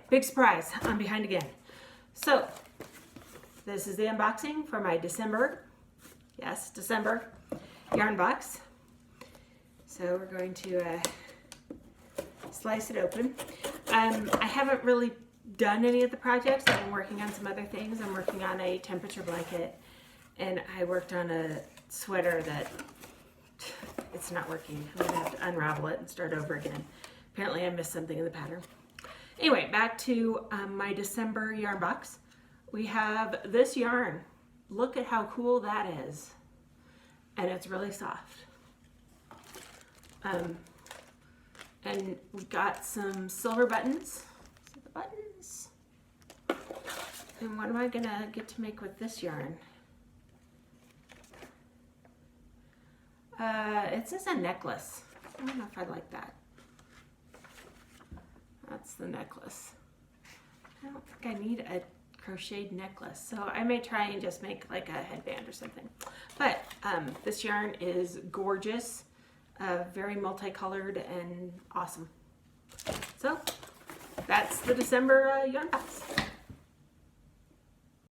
big surprise, I'm behind again. So this is the unboxing for my December yarn box. So we're going to slice it open. I haven't really done any of the projects. I've been working on some other things. I'm working on a temperature blanket, and I worked on a sweater that it's not working. I'm gonna have to unravel it and start over again. Apparently I missed something in the pattern. Anyway, back to my December yarn box. We have this yarn. Look at how cool that is. And it's really soft. And we've got some silver buttons. See the buttons? And what am I gonna get to make with this yarn? It says a necklace. I don't know if I like that. That's the necklace. I don't think I need a crocheted necklace, so I may try and just make like a headband or something. But this yarn is gorgeous, very multicolored and awesome. So that's the December yarn box.